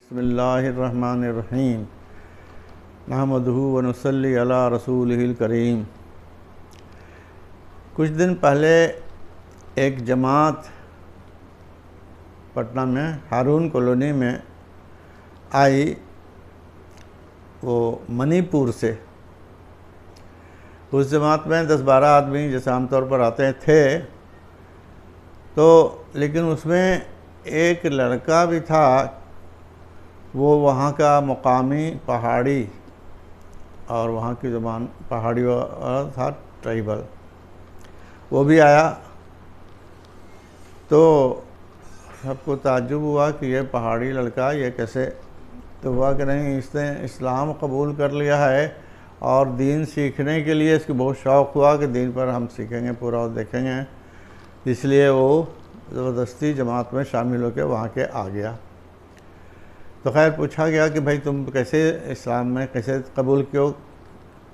बिस्मिल्लाहिर्रहमानिर्रहीम नहमदुहु व नुसल्ली अला रसूलिहिल करीम। कुछ दिन पहले एक जमात पटना में हारून कॉलोनी में आई, वो मणिपुर से। उस जमात में 10-12 आदमी जैसे आमतौर पर आते थे, तो लेकिन उसमें एक लड़का भी था, वो वहाँ का मुकामी पहाड़ी और वहाँ की ज़बान पहाड़ी वाला था, ट्राइबल। वो भी आया तो सबको ताज्जुब हुआ कि ये पहाड़ी लड़का ये कैसे। तो हुआ कि नहीं, इसने इस्लाम कबूल कर लिया है और दीन सीखने के लिए इसको बहुत शौक़ हुआ कि दीन पर हम सीखेंगे पूरा और देखेंगे। इसलिए वो ज़बरदस्ती जमात में शामिल होकर वहाँ के आ गया। तो खैर पूछा गया कि भाई तुम कैसे इस्लाम में कैसे कबूल क्यों,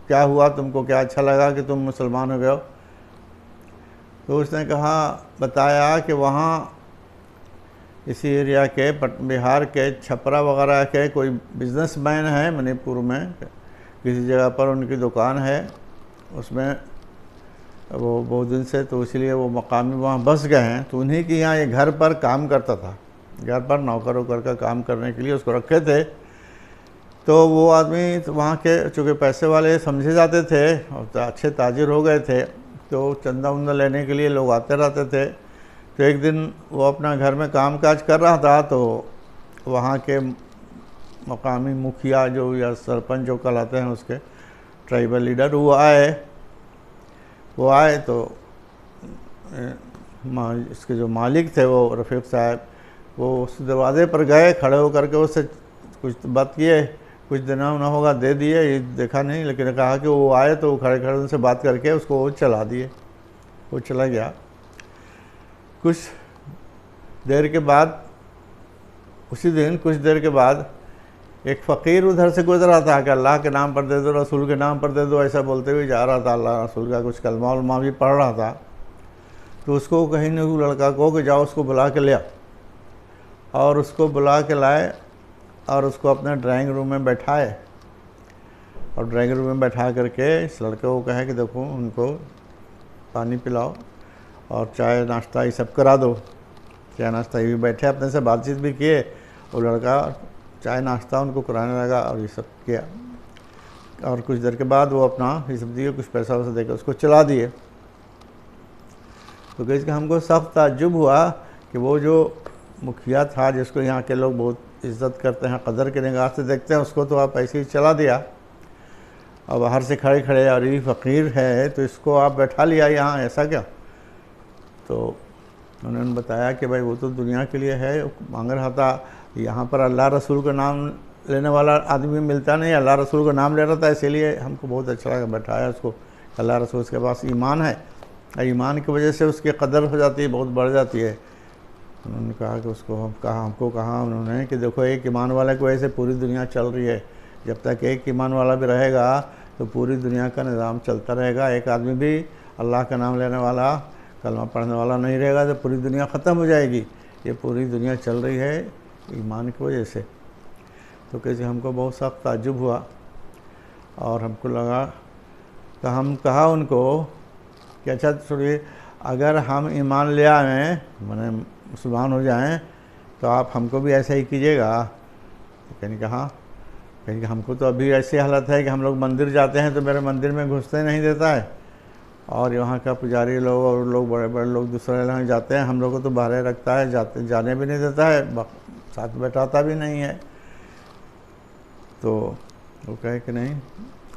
क्या हुआ तुमको, क्या अच्छा लगा कि तुम मुसलमान हो गए हो। तो उसने कहा, बताया कि वहाँ इसी एरिया के बिहार के छपरा वगैरह के कोई बिजनेसमैन है मणिपुर में, किसी जगह पर उनकी दुकान है, उसमें वो बहुत दिन से, तो इसलिए वो मकामी वहाँ बस गए हैं। तो उन्हीं के यहाँ ये घर पर काम करता था, घर पर नौकर वोकर का काम करने के लिए उसको रखे थे। तो वो आदमी तो वहाँ के चूँकि पैसे वाले समझे जाते थे और अच्छे ताजिर हो गए थे, तो चंदा उंदा लेने के लिए लोग आते रहते थे। तो एक दिन वो अपना घर में काम काज कर रहा था, तो वहाँ के मकामी मुखिया जो या सरपंच जो कहलाते हैं उसके ट्राइबल लीडर वो आए तो इसके जो मालिक थे वो रफ़ीक साहब, वो उस दरवाज़े पर गए, खड़े होकर के उससे कुछ बात किए, कुछ देना होना होगा दे दिए, ये देखा नहीं, लेकिन कहा कि वो आए तो खड़े खड़े उनसे बात करके उसको वो चला दिए, वो चला गया। कुछ देर के बाद, उसी दिन कुछ देर के बाद एक फ़कीर उधर से गुजर रहा था कि अल्लाह के नाम पर दे दो, रसूल के नाम पर दे दो, ऐसा बोलते हुए जा रहा था। अल्लाह रसूल का कुछ कलमा उलमा भी पढ़ रहा था। तो उसको कहीं न वो लड़का को कि जाओ उसको बुला के ले, और उसको बुला के लाए और उसको अपने ड्राइंग रूम में बैठाए, और ड्राइंग रूम में बैठा करके इस लड़के को कहे कि देखो उनको पानी पिलाओ और चाय नाश्ता ये सब करा दो। चाय नाश्ता ये भी बैठे अपने से बातचीत भी किए, और लड़का चाय नाश्ता उनको कराने लगा और ये सब किया। और कुछ देर के बाद वो अपना ये सब दिए, कुछ पैसा वैसा देकर उसको चला दिए। तो कहीं हमको सख्त ताज्जुब हुआ कि वो जो मुखिया था, जिसको यहाँ के लोग बहुत इज़्ज़त करते हैं, कदर की निगाह से देखते हैं, उसको तो आप ऐसे ही चला दिया। और बाहर से खड़े खड़े, और ये फ़कीर है तो इसको आप बैठा लिया यहाँ, ऐसा क्या। तो उन्होंने बताया कि भाई वो तो दुनिया के लिए है, मांग रहा था, यहाँ पर अल्लाह रसूल का नाम लेने वाला आदमी मिलता नहीं, अल्लाह रसूल का नाम ले रहा था, इसीलिए हमको बहुत अच्छा लगा, बैठाया उसको। अल्लाह रसूल उसके पास ईमान है, ईमान की वजह से उसकी कदर हो जाती है, बहुत बढ़ जाती है। उन्होंने कहा कि हमको कहा उन्होंने कि देखो एक ईमान वाले की वजह से पूरी दुनिया चल रही है, जब तक एक ईमान वाला भी रहेगा तो पूरी दुनिया का निज़ाम चलता रहेगा। एक आदमी भी अल्लाह का नाम लेने वाला, कलमा पढ़ने वाला नहीं रहेगा तो पूरी दुनिया ख़त्म हो जाएगी। ये पूरी दुनिया चल रही है ईमान की वजह से। तो कैसे हमको बहुत सख्त ताज्जुब हुआ, और हमको लगा, तो हम कहा उनको कि अच्छा सुनिए, अगर हम ईमान ले आएँ, माने मुसलमान हो जाएं, तो आप हमको भी ऐसा ही कीजिएगा। तो कहीं कहा, कहीं हमको तो अभी ऐसी हालत है कि हम लोग मंदिर जाते हैं तो मेरे मंदिर में घुसते नहीं देता है, और यहाँ का पुजारी लोग और लोग बड़े बड़े लोग दूसरे लोग जाते हैं, हम लोग को तो बाहर रखता है, जाने भी नहीं देता है, साथ बैठाता भी नहीं है। तो वो कहे कि नहीं,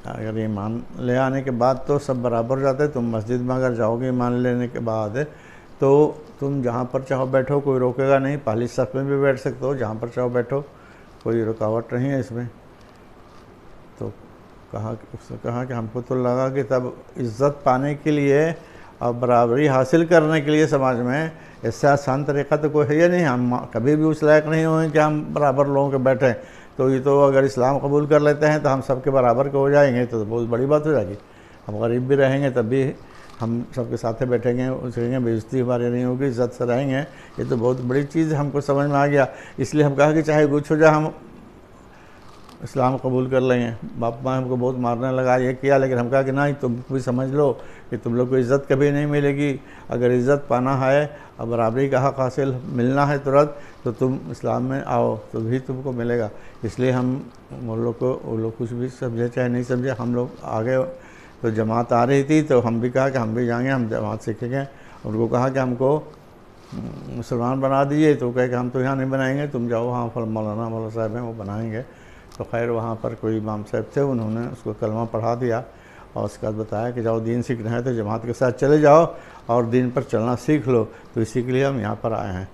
अगर ईमान ले आने के बाद तो सब बराबर हो जाते हैं। तुम मस्जिद में अगर जाओगे ईमान लेने के बाद, तो तुम जहाँ पर चाहो बैठो, कोई रोकेगा नहीं, पहली सफ में भी बैठ सकते हो, जहाँ पर चाहो बैठो, कोई रुकावट नहीं है इसमें। तो उसने कहा कि हमको तो लगा कि तब इज़्ज़त पाने के लिए और बराबरी हासिल करने के लिए समाज में इससे आसान तरीक़ा तो कोई है ही नहीं। हम कभी भी उस लायक नहीं हुए कि हम बराबर लोगों के बैठें। तो ये तो अगर इस्लाम कबूल कर लेते हैं तो हम सबके बराबर के हो जाएंगे, तो बहुत बड़ी बात हो जाएगी। हम गरीब भी रहेंगे तब भी हम सबके साथ बैठेंगे, उसके बेइज्जती हमारी नहीं होगी, इज़्ज़त से रहेंगे। ये तो बहुत बड़ी चीज़ हमको समझ में आ गया। इसलिए हम कहा कि चाहे कुछ हो जाए, हम इस्लाम कबूल कर लेंगे। बाप माँ हमको बहुत मारने लगा, ये किया, लेकिन हम कहा कि नहीं, तुम भी समझ लो कि तुम लोग को इज़्ज़त कभी नहीं मिलेगी। अगर इज़्ज़त पाना है और बराबरी का हक़ हासिल मिलना है तुरंत, तो तुम इस्लाम में आओ तो भी तुमको मिलेगा। इसलिए हम वो लोग कुछ भी समझे चाहे नहीं समझे, हम लोग आगे। तो जमात आ रही थी तो हम भी कहा कि हम भी जाएंगे, हम जमात सीखेंगे। उनको कहा कि हमको मुसलमान बना दीजिए, तो कहे कि हम तो यहाँ नहीं बनाएंगे, तुम जाओ वहाँ पर मौलाना साहब हैं वो बनाएंगे। तो खैर वहाँ पर कोई इमाम साहब थे, उन्होंने उसको कलमा पढ़ा दिया और उसके बाद बताया कि जाओ दीन सीखना है तो जमात के साथ चले जाओ और दीन पर चलना सीख लो। तो इसी के लिए हम यहाँ पर आए हैं,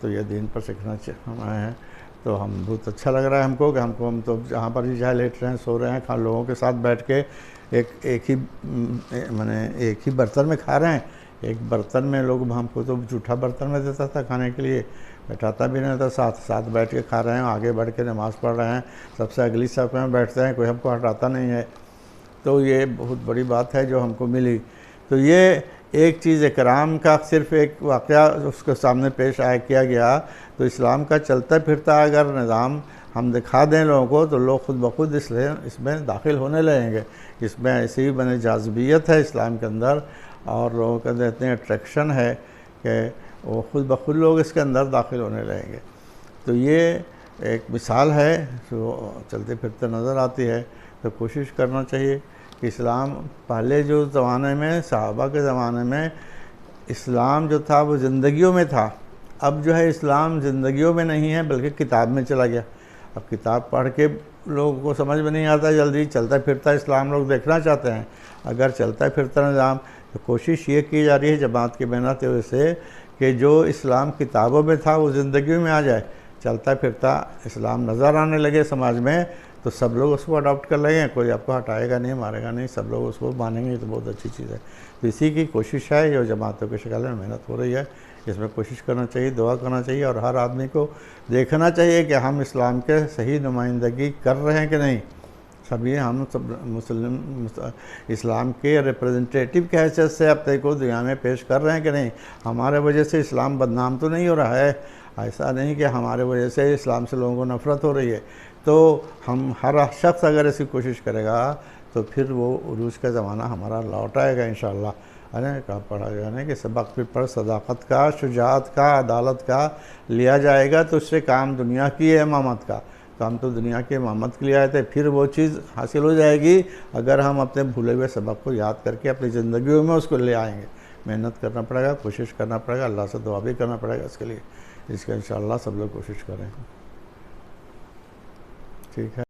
तो ये दीन पर सीखना हम आए हैं। तो हम बहुत अच्छा लग रहा है हमको कि हम तो जहाँ पर भी चाहे लेट रहे हैं, सो रहे हैं, खा लोगों के साथ बैठ के एक ही बर्तन में खा रहे हैं। एक बर्तन में लोग, हमको तो जूठा बर्तन में देता था खाने के लिए, बैठाता भी नहीं था, साथ साथ बैठ के खा रहे हैं, आगे बढ़ के नमाज़ पढ़ रहे हैं, सबसे अगली सफ़ में बैठते हैं, कोई हमको हटाता नहीं है। तो ये बहुत बड़ी बात है जो हमको मिली। तो ये एक चीज़ इकराम का सिर्फ़ एक वाक़या उसके सामने पेश किया गया। तो इस्लाम का चलता फिरता अगर निज़ाम हम दिखा दें लोगों को, तो लोग खुद ब खुद इसमें दाखिल होने लगेंगे। इसमें ऐसी ही बने जाज़बियत है इस्लाम के अंदर, और लोगों का कहते हैं अट्रैक्शन है कि वो खुद ब खुद लोग इसके अंदर दाखिल होने लगेंगे। तो ये एक मिसाल है जो चलते फिरते नज़र आती है। तो कोशिश करना चाहिए कि इस्लाम पहले जो ज़माने में, सहाबा के ज़माने में इस्लाम जो था वो ज़िंदगियों में था। अब जो है इस्लाम ज़िंदगियों में नहीं है बल्कि किताब में चला गया। अब किताब पढ़ के लोगों को समझ में नहीं आता जल्दी, चलता फिरता इस्लाम लोग देखना चाहते हैं। अगर चलता फिरता निज़ाम, तो कोशिश ये की जा रही है जमात की मेहनत वजह से कि जो इस्लाम किताबों में था वो ज़िंदगी में आ जाए। चलता फिरता इस्लाम नज़र आने लगे समाज में, तो सब लोग उसको अडॉप्ट कर लेंगे, कोई आपको हटाएगा नहीं, मारेगा नहीं, सब लोग उसको मानेंगे। तो बहुत अच्छी चीज़ है। तो इसी की कोशिश है जो जमातों की शक्ल में मेहनत हो रही है। इसमें कोशिश करना चाहिए, दुआ करना चाहिए, और हर आदमी को देखना चाहिए कि हम इस्लाम के सही नुमाइंदगी कर रहे हैं कि नहीं। सभी हम सब मुस्लिम इस्लाम के रिप्रेजेंटेटिव की हैसियत से अपने को दुनिया में पेश कर रहे हैं कि नहीं। हमारे वजह से इस्लाम बदनाम तो नहीं हो रहा है, ऐसा नहीं कि हमारे वजह से इस्लाम से लोगों को नफ़रत हो रही है। तो हम हर शख्स अगर ऐसी कोशिश करेगा तो फिर वो उरूज का ज़माना हमारा लौट आएगा इंशाअल्लाह। अरे कहा पढ़ा गया ना कि सबक पर सदाकत का, शुजाअत का, अदालत का लिया जाएगा, तो उससे काम दुनिया की है इमामत का। तो हम तो दुनिया के इमामत के लिए आए थे, फिर वो चीज़ हासिल हो जाएगी अगर हम अपने भूले हुए सबक को याद करके अपनी ज़िंदगियों में उसको ले आएंगे। मेहनत करना पड़ेगा, कोशिश करना पड़ेगा, अल्लाह से दुआ भी करना पड़ेगा इसके लिए। इसका इंशाअल्लाह सब लोग कोशिश करें। ठीक है।